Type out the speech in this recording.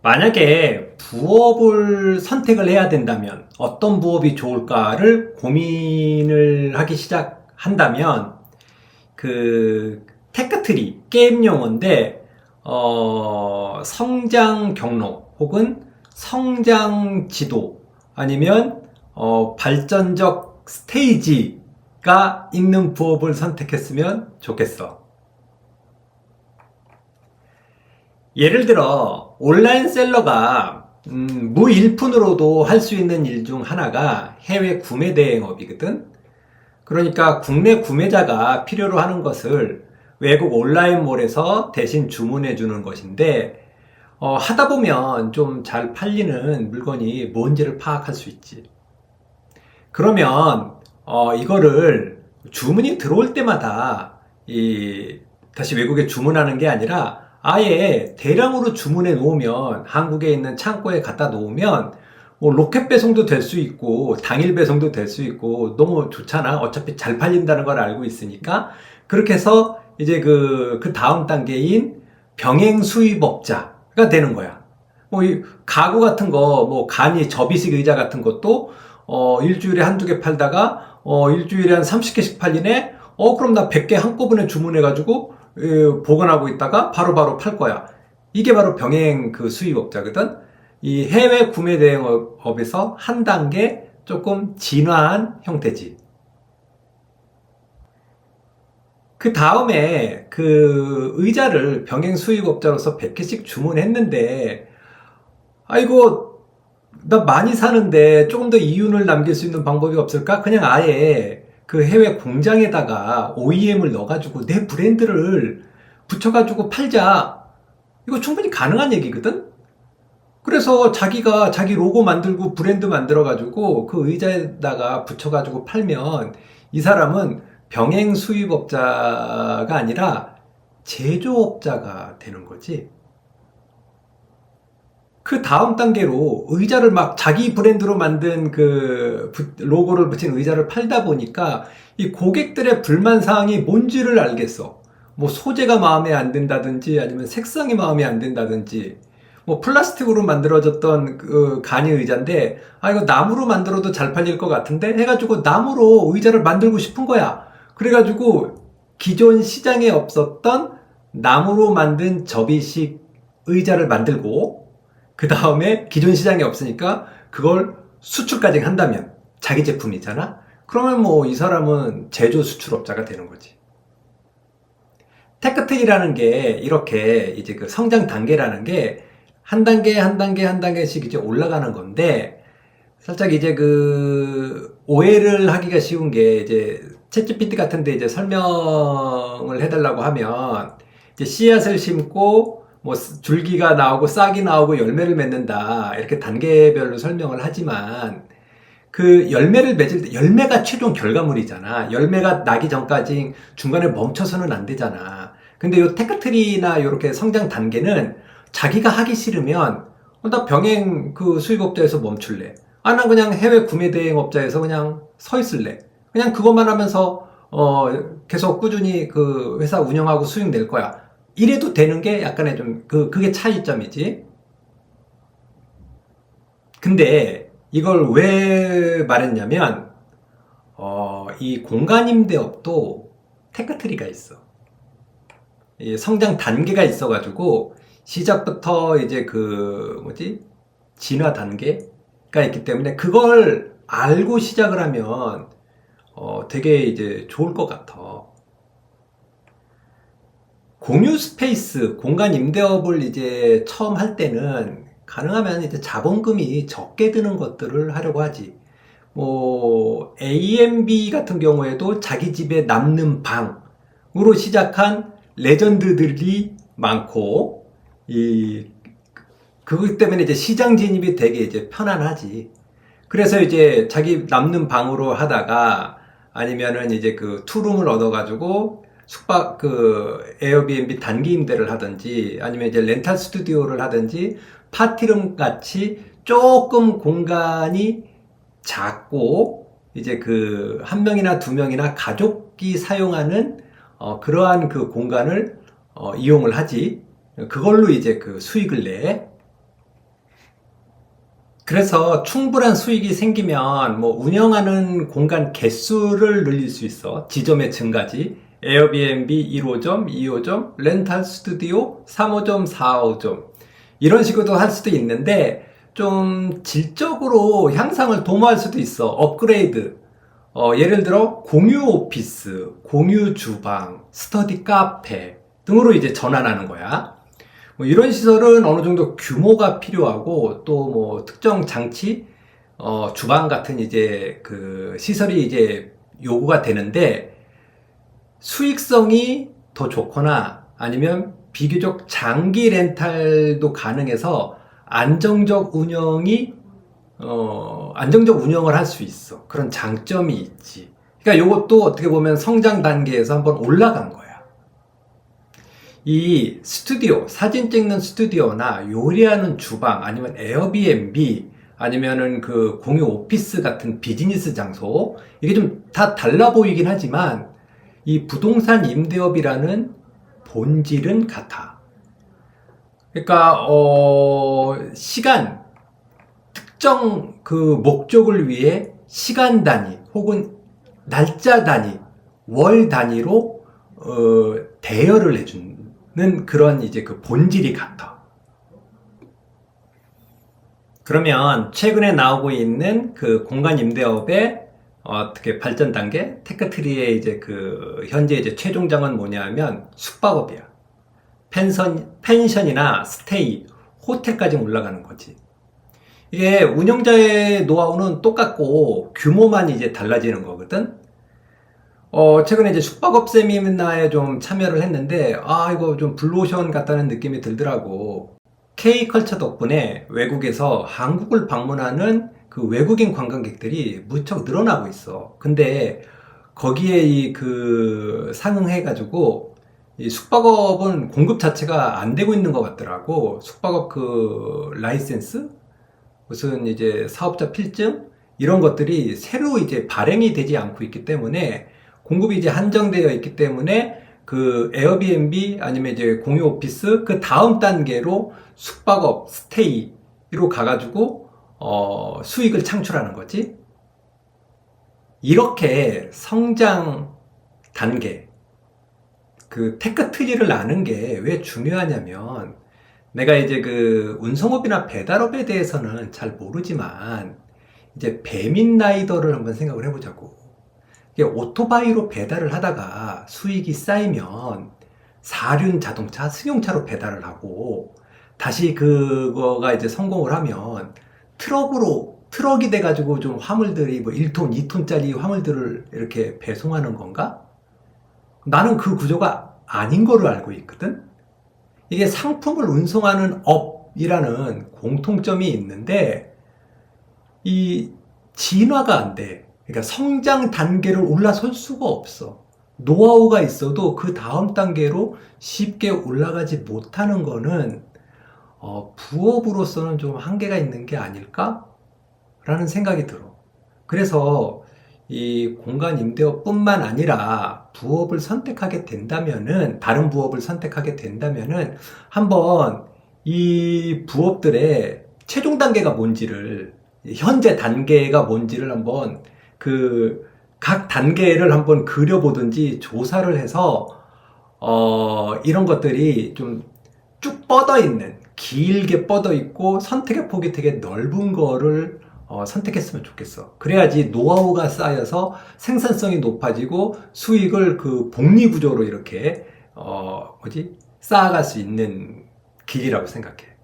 만약에 부업을 선택을 해야 된다면 어떤 부업이 좋을까를 고민을 하기 시작한다면 테크트리 게임 용어인데 성장 경로 혹은 성장 지도 아니면 발전적 스테이지가 있는 부업을 선택했으면 좋겠어. 예를 들어 온라인 셀러가 무일푼으로도 할 수 있는 일 중 하나가 해외 구매 대행업이거든. 그러니까 국내 구매자가 필요로 하는 것을 외국 온라인몰에서 대신 주문해 주는 것인데 하다 보면 좀 잘 팔리는 물건이 뭔지를 파악할 수 있지. 그러면 이거를 주문이 들어올 때마다 다시 외국에 주문하는 게 아니라 아예 대량으로 주문해 놓으면 한국에 있는 창고에 갖다 놓으면 로켓 배송도 될 수 있고 당일 배송도 될 수 있고 너무 좋잖아. 어차피 잘 팔린다는 걸 알고 있으니까. 그렇게 해서 이제 그 다음 단계인 병행 수입업자가 되는 거야. 이 가구 같은 거, 간이 접이식 의자 같은 것도 일주일에 한두 개 팔다가 일주일에 한 30개씩 팔리네. 그럼 나 100개 한꺼번에 주문해가지고 보관하고 있다가 바로바로 팔 거야. 이게 바로 병행 수입업자거든. 이 해외 구매 대행업에서 한 단계 조금 진화한 형태지. 그 다음에 의자를 병행 수입업자로서 100개씩 주문했는데 아이고 나 많이 사는데 조금 더 이윤을 남길 수 있는 방법이 없을까? 그냥 아예 해외 공장에다가 OEM을 넣어가지고 내 브랜드를 붙여가지고 팔자. 이거 충분히 가능한 얘기거든? 그래서 자기가 자기 로고 만들고 브랜드 만들어가지고 그 의자에다가 붙여가지고 팔면 이 사람은 병행 수입업자가 아니라 제조업자가 되는 거지. 그 다음 단계로 의자를 막 자기 브랜드로 만든 로고를 붙인 의자를 팔다 보니까 이 고객들의 불만사항이 뭔지를 알겠어. 소재가 마음에 안 든다든지 아니면 색상이 마음에 안 든다든지 플라스틱으로 만들어졌던 간이 의자인데 이거 나무로 만들어도 잘 팔릴 것 같은데 해가지고 나무로 의자를 만들고 싶은 거야. 그래가지고 기존 시장에 없었던 나무로 만든 접이식 의자를 만들고 그 다음에 기존 시장에 없으니까 그걸 수출까지 한다면 자기 제품이잖아? 그러면 이 사람은 제조 수출업자가 되는 거지. 테크트리라는 게 이렇게 이제 성장 단계라는 게 한 단계 한 단계 한 단계씩 이제 올라가는 건데 살짝 이제 오해를 하기가 쉬운 게 이제 챗GPT 같은데 이제 설명을 해달라고 하면 이제 씨앗을 심고 줄기가 나오고 싹이 나오고 열매를 맺는다 이렇게 단계별로 설명을 하지만 열매를 맺을 때 열매가 최종 결과물이잖아. 열매가 나기 전까지 중간에 멈춰서는 안 되잖아. 근데 요 테크트리나 요렇게 성장 단계는 자기가 하기 싫으면 나 병행 수입업자에서 멈출래. 난 그냥 해외 구매 대행업자에서 그냥 서 있을래. 그냥 그것만 하면서 계속 꾸준히 회사 운영하고 수익 낼 거야. 이래도 되는 게 약간의 좀 그게 차이점이지. 근데 이걸 왜 말했냐면 이 공간임대업도 테크트리가 있어. 이 성장 단계가 있어가지고 시작부터 이제 진화 단계가 있기 때문에 그걸 알고 시작을 하면 되게 이제 좋을 것 같아. 공유 스페이스, 공간 임대업을 이제 처음 할 때는 가능하면 이제 자본금이 적게 드는 것들을 하려고 하지. A&B 같은 경우에도 자기 집에 남는 방으로 시작한 레전드들이 많고, 그것 때문에 이제 시장 진입이 되게 이제 편안하지. 그래서 이제 자기 남는 방으로 하다가 아니면은 이제 투룸을 얻어가지고 숙박 에어비앤비 단기 임대를 하든지 아니면 이제 렌탈 스튜디오를 하든지 파티룸 같이 조금 공간이 작고 이제 한 명이나 두 명이나 가족이 사용하는 그러한 공간을 이용을 하지. 그걸로 이제 수익을 내. 그래서 충분한 수익이 생기면 뭐 운영하는 공간 개수를 늘릴 수 있어. 지점의 증가지. 에어비앤비 1호점, 2호점, 렌탈 스튜디오 3호점, 4호점. 이런 식으로도 할 수도 있는데 좀 질적으로 향상을 도모할 수도 있어. 업그레이드. 예를 들어 공유 오피스, 공유 주방, 스터디 카페 등으로 이제 전환하는 거야. 뭐 이런 시설은 어느 정도 규모가 필요하고 또 뭐 특정 장치, 주방 같은 이제 그 시설이 이제 요구가 되는데 수익성이 더 좋거나 아니면 비교적 장기 렌탈도 가능해서 안정적 운영을 할 수 있어. 그런 장점이 있지. 그러니까 요것도 어떻게 보면 성장 단계에서 한번 올라간 거야. 이 스튜디오, 사진 찍는 스튜디오나 요리하는 주방, 아니면 에어비앤비, 아니면은 그 공유 오피스 같은 비즈니스 장소, 이게 좀 다 달라 보이긴 하지만 이 부동산 임대업이라는 본질은 같아. 그러니까 시간, 특정 그 목적을 위해 시간 단위 혹은 날짜 단위, 월 단위로 대여를 해주는 그런 이제 그 본질이 같아. 그러면 최근에 나오고 있는 그 공간 임대업의 어떻게 발전 단계, 테크트리의 이제 그 현재 이제 최종장은 뭐냐면 숙박업이야. 펜션이나 스테이, 호텔까지 올라가는 거지. 이게 운영자의 노하우는 똑같고 규모만 이제 달라지는 거거든. 최근에 이제 숙박업 세미나에 좀 참여를 했는데, 이거 좀 블루오션 같다는 느낌이 들더라고. K컬처 덕분에 외국에서 한국을 방문하는 그 외국인 관광객들이 무척 늘어나고 있어. 근데 거기에 상응해가지고, 이 숙박업은 공급 자체가 안 되고 있는 것 같더라고. 숙박업 그 라이센스? 무슨 이제 사업자 필증? 이런 것들이 새로 이제 발행이 되지 않고 있기 때문에 공급이 이제 한정되어 있기 때문에 그 에어비앤비 아니면 이제 공유 오피스 그 다음 단계로 숙박업, 스테이로 가가지고 수익을 창출하는 거지. 이렇게 성장 단계, 그 테크 트리를 아는 게 왜 중요하냐면 내가 이제 그 운송업이나 배달업에 대해서는 잘 모르지만 이제 배민라이더를 한번 생각을 해보자고. 이게 오토바이로 배달을 하다가 수익이 쌓이면 사륜 자동차, 승용차로 배달을 하고 다시 그거가 이제 성공을 하면 트럭이 돼가지고 좀 화물들이 뭐 1톤, 2톤짜리 화물들을 이렇게 배송하는 건가? 나는 그 구조가 아닌 거로 알고 있거든? 이게 상품을 운송하는 업이라는 공통점이 있는데 이 진화가 안 돼. 그러니까 성장 단계를 올라설 수가 없어. 노하우가 있어도 그 다음 단계로 쉽게 올라가지 못하는 거는 부업으로서는 좀 한계가 있는 게 아닐까? 라는 생각이 들어. 그래서 이 공간 임대업뿐만 아니라 부업을 선택하게 된다면은, 다른 부업을 선택하게 된다면은 한번 이 부업들의 최종 단계가 뭔지를, 현재 단계가 뭔지를 한번 각 단계를 한번 그려보든지 조사를 해서 이런 것들이 좀 쭉 뻗어 있는, 길게 뻗어 있고 선택의 폭이 되게 넓은 거를 선택했으면 좋겠어. 그래야지 노하우가 쌓여서 생산성이 높아지고 수익을 그 복리 구조로 이렇게 쌓아갈 수 있는 길이라고 생각해.